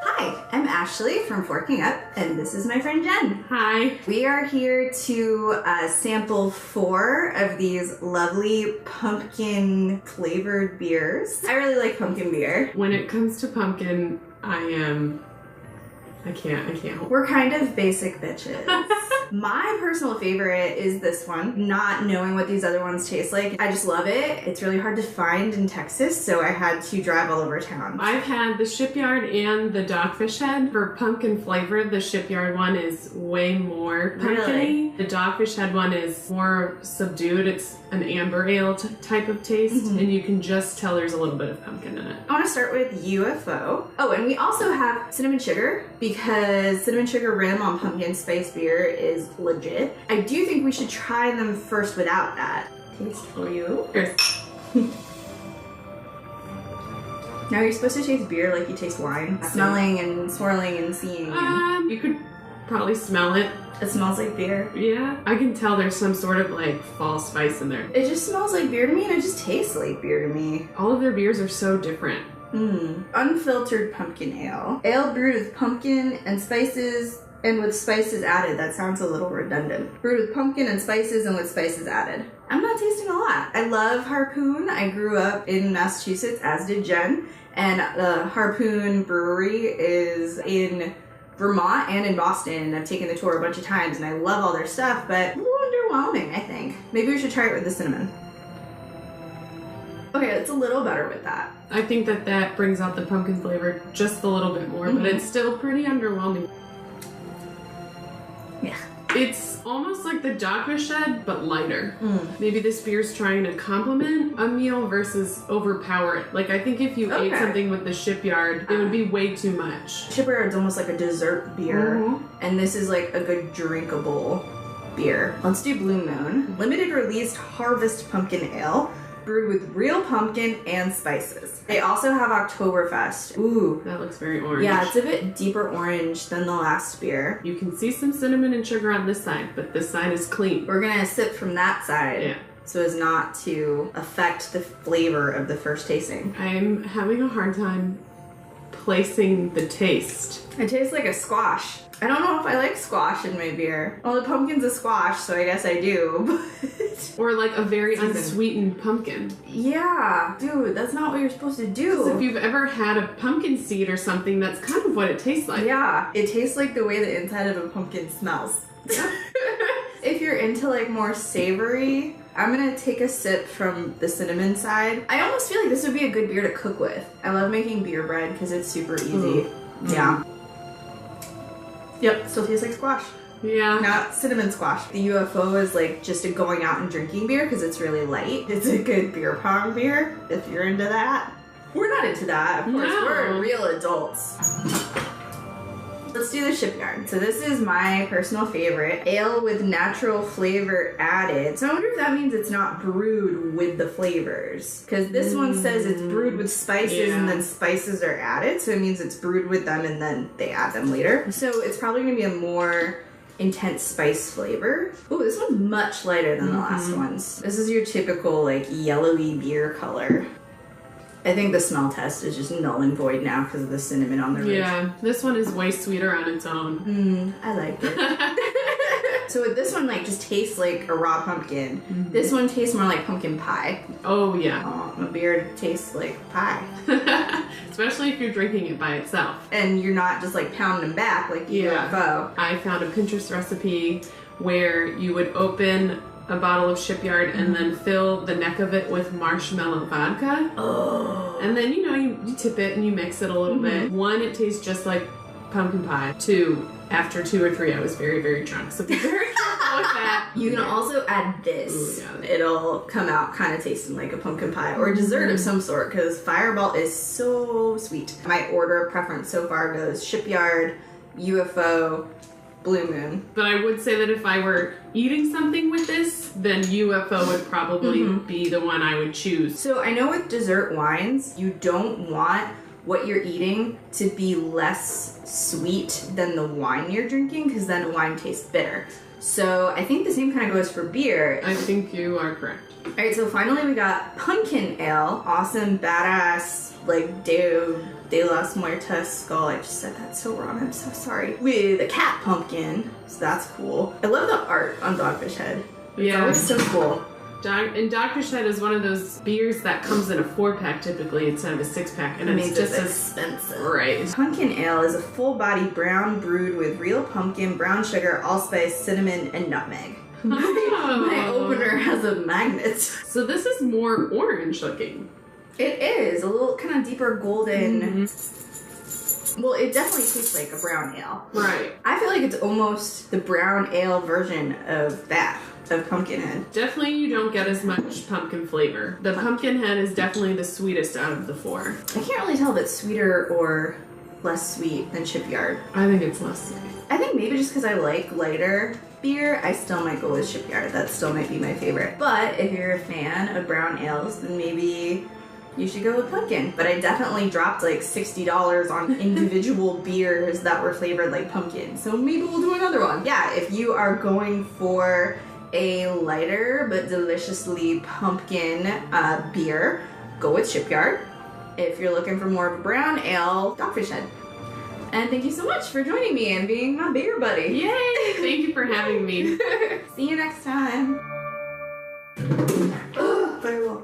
Hi, I'm Ashley from Forking Up, and this is my friend Jen. Hi. We are here to sample 4 of these lovely pumpkin flavored beers. I really like pumpkin beer. When it comes to pumpkin, I can't. We're kind of basic bitches. My personal favorite is this one. Not knowing what these other ones taste like, I just love it. It's really hard to find in Texas, so I had to drive all over town. I've had the Shipyard and the Dogfishead. For pumpkin flavor, the Shipyard one is way more pumpkin-y. Really? The Dogfishead one is more subdued. It's an amber ale type of taste, and you can just tell there's a little bit of pumpkin in it. I want to start with UFO. Oh, and we also have cinnamon sugar, because cinnamon sugar rim on pumpkin spice beer is legit. I do think we should try them first without that. Taste for you. Cheers. Now you're supposed to taste beer like you taste wine. Smelling and swirling and seeing. You could probably smell it. It smells like beer. Yeah, I can tell there's some sort of like fall spice in there. It just smells like beer to me, and it just tastes like beer to me. All of their beers are so different. Unfiltered pumpkin ale. Ale brewed with pumpkin and spices and with spices added. That sounds a little redundant. Brewed with pumpkin and spices and with spices added. I'm not tasting a lot. I love Harpoon. I grew up in Massachusetts, as did Jen, and the Harpoon Brewery is in Vermont and in Boston. I've taken the tour a bunch of times and I love all their stuff, but a little underwhelming, I think. Maybe we should try it with the cinnamon. Okay, it's a little better with that. I think that brings out the pumpkin flavor just a little bit more, but it's still pretty underwhelming. Yeah. It's almost like the Dogfishead, but lighter. Maybe this beer's trying to complement a meal versus overpower it. Like, I think if you ate something with the Shipyard, it would be way too much. Shipyard's almost like a dessert beer, and this is like a good drinkable beer. Let's do Blue Moon. Limited released harvest pumpkin ale, brewed with real pumpkin and spices. They also have Oktoberfest. Ooh. That looks very orange. Yeah, it's a bit deeper orange than the last beer. You can see some cinnamon and sugar on this side, but this side is clean. We're gonna sip from that side so as not to affect the flavor of the first tasting. I'm having a hard time placing the taste. It tastes like a squash. I don't know if I like squash in my beer. Well, the pumpkin's a squash, so I guess I do. Or like a very unsweetened pumpkin. Yeah, dude, that's not what you're supposed to do. If you've ever had a pumpkin seed or something, that's kind of what it tastes like. Yeah, it tastes like the way the inside of a pumpkin smells. If you're into like more savory, I'm gonna take a sip from the cinnamon side. I almost feel like this would be a good beer to cook with. I love making beer bread because it's super easy. Yeah. Yep, still tastes like squash. Yeah. Not cinnamon squash. The UFO is like just a going out and drinking beer because it's really light. It's a good beer pong beer if you're into that. We're not into that, of course. No. We're real adults. Let's do the Shipyard. So this is my personal favorite. Ale with natural flavor added. So I wonder if that means it's not brewed with the flavors. Because this one says it's brewed with spices and then spices are added. So it means it's brewed with them and then they add them later. So it's probably going to be a more intense spice flavor. Ooh, this one's much lighter than the last ones. This is your typical like yellowy beer color. I think the smell test is just null and void now because of the cinnamon on the ridge. Yeah, this one is way sweeter on its own. I like it. So this one like just tastes like a raw pumpkin. This one tastes more like pumpkin pie. Oh yeah. Oh, a beer tastes like pie. Especially if you're drinking it by itself. And you're not just like pounding them back like UFO. I found a Pinterest recipe where you would open a bottle of Shipyard and then fill the neck of it with marshmallow vodka. Oh. And then, you tip it and you mix it a little bit. 1, it tastes just like pumpkin pie. 2, after 2 or 3, I was very, very drunk. So be very careful with that. You can also add this. Ooh, yeah. It'll come out kind of tasting like a pumpkin pie or a dessert of some sort because Fireball is so sweet. My order of preference so far goes Shipyard, UFO, Blue Moon. But I would say that if I were eating something with this, then UFO would probably be the one I would choose. So I know with dessert wines, you don't want what you're eating to be less sweet than the wine you're drinking because then the wine tastes bitter. So I think the same kind of goes for beer. I think you are correct. All right, so finally we got pumpkin ale. Awesome, badass, like de las Muertas skull. I just said that so wrong. I'm so sorry. With a cat pumpkin, so that's cool. I love the art on Dogfishead. Yeah, it's so cool. And Dogfishead is one of those beers that comes in a 4-pack typically instead of a 6-pack, and it's just as expensive. Right. Pumpkin ale is a full-body brown brewed with real pumpkin, brown sugar, allspice, cinnamon, and nutmeg. My opener has a magnet. So this is more orange looking. It is a little kind of deeper golden. Well, it definitely tastes like a brown ale. Right. I feel like it's almost the brown ale version of that. Of Pumpkinhead. Definitely you don't get as much pumpkin flavor. The Pumpkinhead is definitely the sweetest out of the 4. I can't really tell if it's sweeter or less sweet than Shipyard. I think it's less sweet. I think maybe just because I like lighter beer, I still might go with Shipyard. That still might be my favorite. But if you're a fan of brown ales, then maybe you should go with pumpkin. But I definitely dropped like $60 on individual beers that were flavored like pumpkin. So maybe we'll do another one. Yeah, if you are going for a lighter but deliciously pumpkin beer, go with Shipyard. If you're looking for more of a brown ale, Dogfishead. And thank you so much for joining me and being my beer buddy. Yay! Thank you for having me. See you next time.